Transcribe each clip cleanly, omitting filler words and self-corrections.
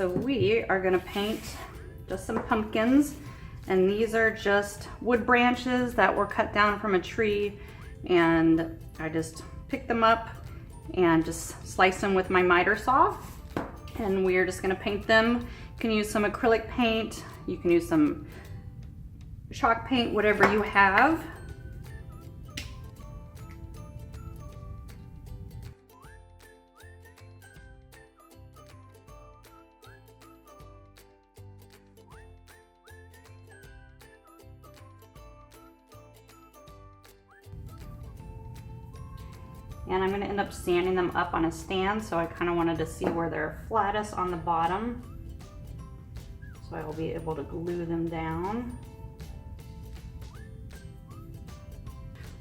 so we are gonna paint just some pumpkins, and these are just wood branches that were cut down from a tree, and I just picked them up and just slice them with my miter saw, and we're just gonna paint them. You can use some acrylic paint, you can use some chalk paint, whatever you have. And I'm going to end up sanding them up on a stand, so I kind of wanted to see where they're flattest on the bottom. So I will be able to glue them down.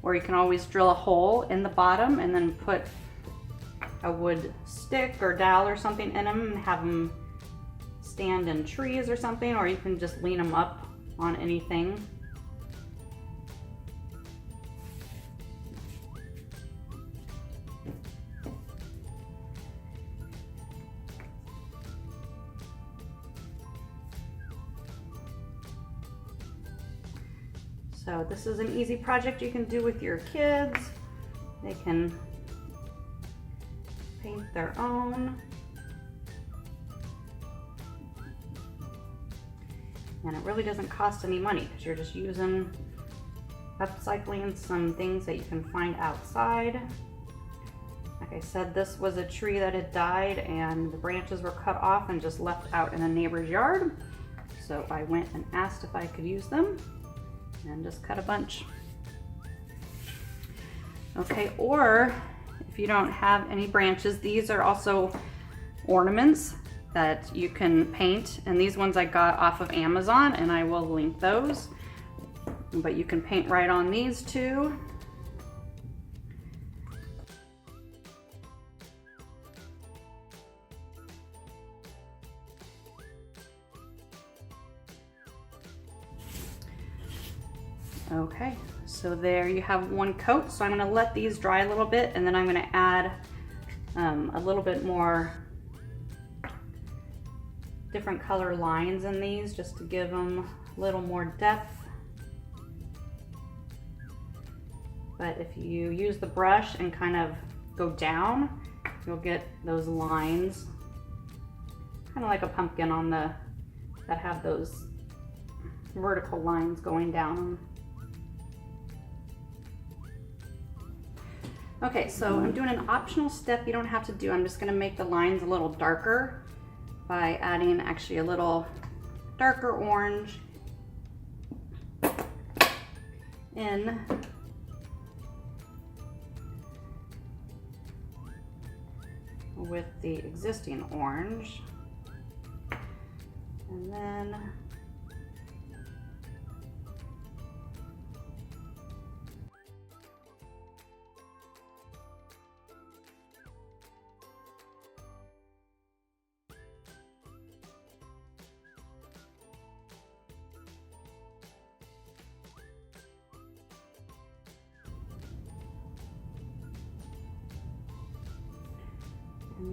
Or you can always drill a hole in the bottom and then put a wood stick or dowel or something in them and have them stand in trees or something, or you can just lean them up on anything. So this is an easy project you can do with your kids. They can paint their own. And it really doesn't cost any money because you're just upcycling some things that you can find outside. Like I said, this was a tree that had died and the branches were cut off and just left out in a neighbor's yard. So I went and asked if I could use them, and just cut a bunch. Okay, or if you don't have any branches, these are also ornaments that you can paint, and these ones I got off of Amazon, and I will link those. But you can paint right on these too. Okay, so there you have one coat. So I'm going to let these dry a little bit, and then I'm going to add a little bit more different color lines in these just to give them a little more depth. But if you use the brush and kind of go down, you'll get those lines, kind of like a pumpkin on that have those vertical lines going down. Okay, so I'm doing an optional step you don't have to do. I'm just gonna make the lines a little darker by adding actually a little darker orange in with the existing orange. And then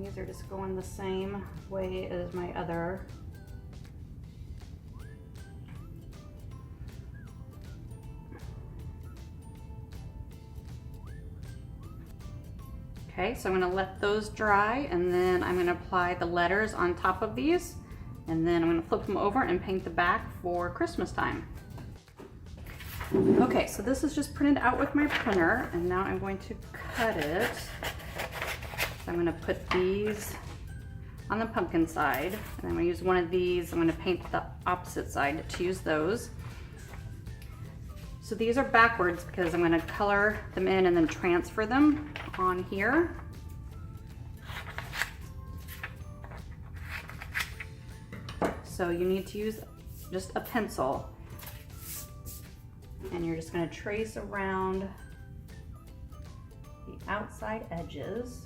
these are just going the same way as my other. Okay, so I'm going to let those dry, and then I'm going to apply the letters on top of these, and then I'm going to flip them over and paint the back for Christmas time. Okay, so this is just printed out with my printer, and now I'm going to cut it. I'm going to put these on the pumpkin side, and I'm going to use one of these. I'm going to paint the opposite side to use those. So these are backwards because I'm going to color them in and then transfer them on here. So you need to use just a pencil, and you're just going to trace around the outside edges.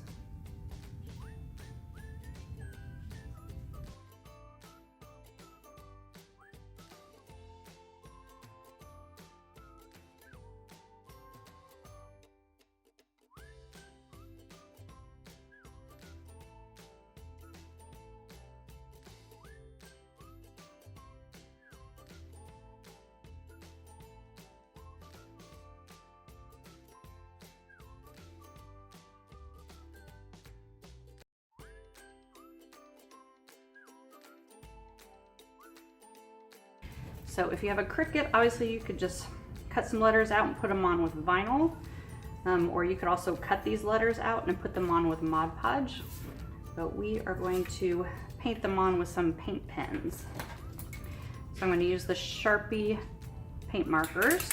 So if you have a Cricut, obviously you could just cut some letters out and put them on with vinyl, or you could also cut these letters out and put them on with Mod Podge. But we are going to paint them on with some paint pens. So I'm going to use the Sharpie paint markers.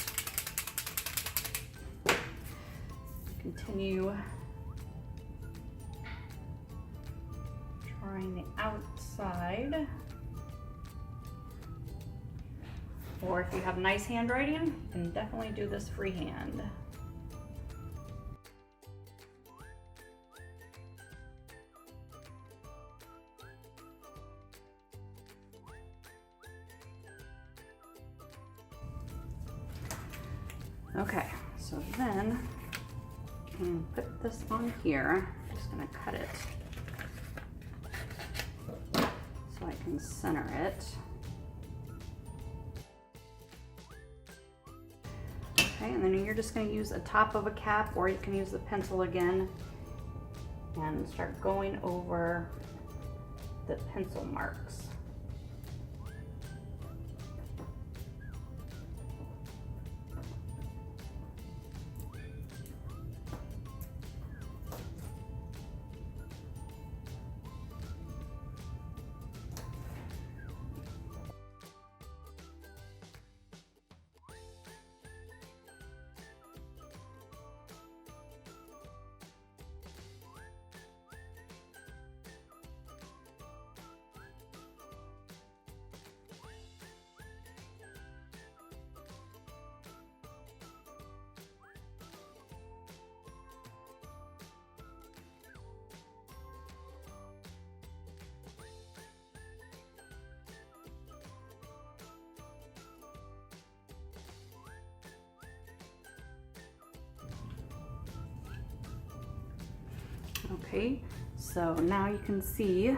Continue drawing the outside. Or if you have nice handwriting, you can definitely do this freehand. Okay, so then I'm going to put this on here. I'm just going to cut it so I can center it. Okay, and then you're just going to use a top of a cap, or you can use the pencil again and start going over the pencil marks. Okay, so now you can see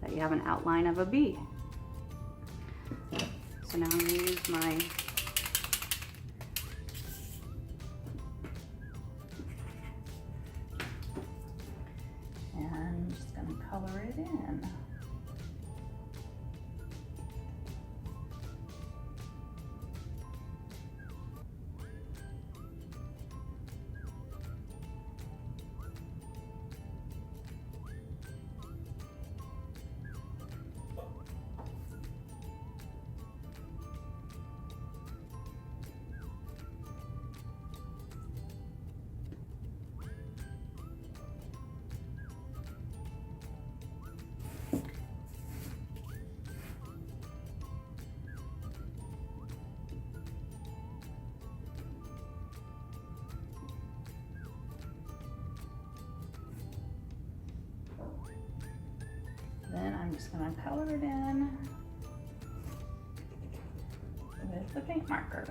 that you have an outline of a bee. So now I'm going to use my and I'm just going to color it in. Then I'm just going to color it in with the paint marker.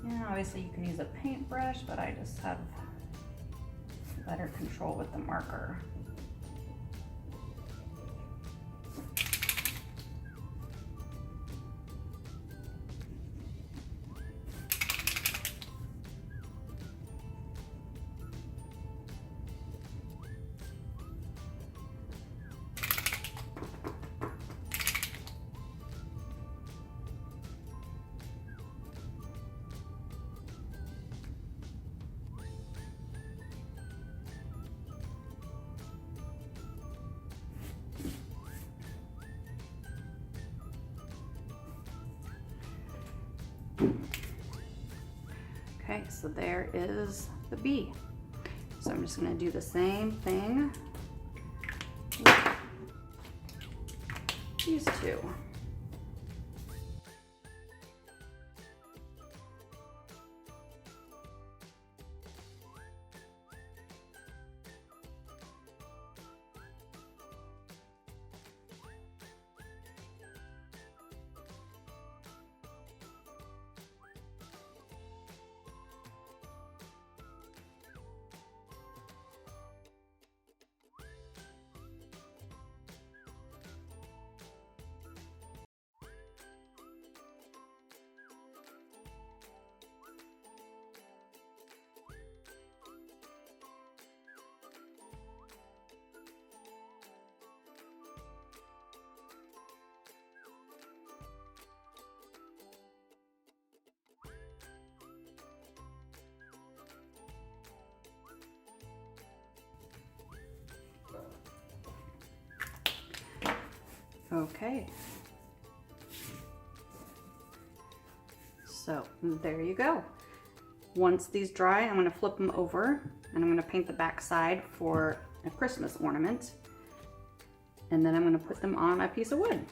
And obviously you can use a paintbrush, but I just have better control with the marker. Okay, so there is the bee. So I'm just going to do the same thing with these two. Okay. So there you go. Once these dry, I'm going to flip them over and I'm going to paint the back side for a Christmas ornament. And then I'm going to put them on a piece of wood.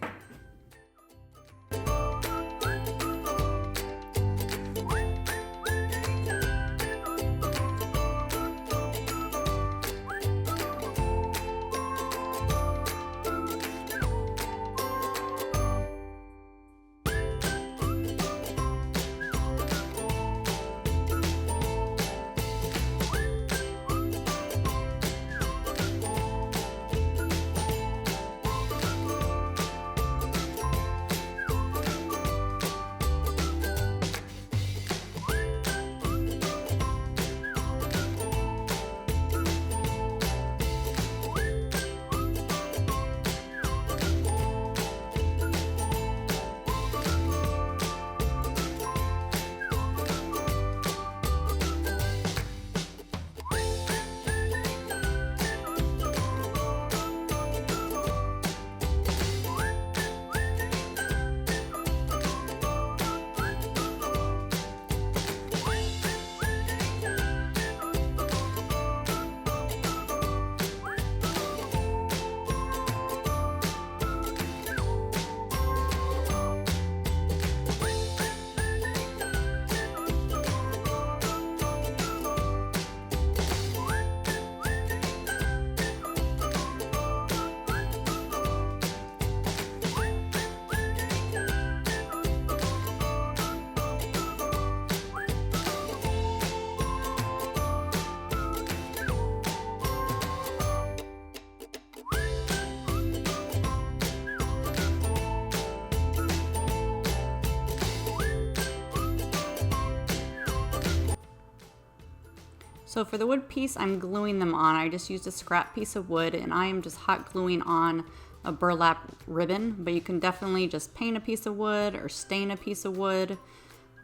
So for the wood piece, I'm gluing them on. I just used a scrap piece of wood and I am just hot gluing on a burlap ribbon, but you can definitely just paint a piece of wood or stain a piece of wood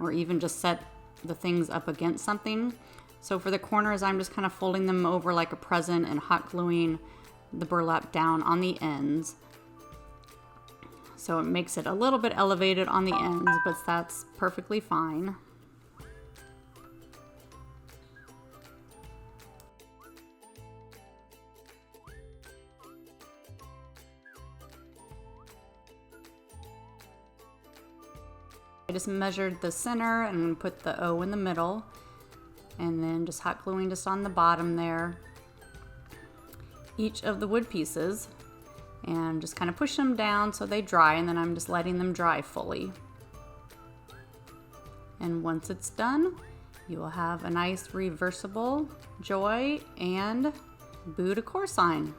or even just set the things up against something. So for the corners, I'm just kind of folding them over like a present and hot gluing the burlap down on the ends. So it makes it a little bit elevated on the ends, but that's perfectly fine. I just measured the center and I'm going to put the O in the middle and then just hot gluing just on the bottom there each of the wood pieces and just kind of push them down so they dry, and then I'm just letting them dry fully. And once it's done, you will have a nice reversible Joy and Boo Decor sign.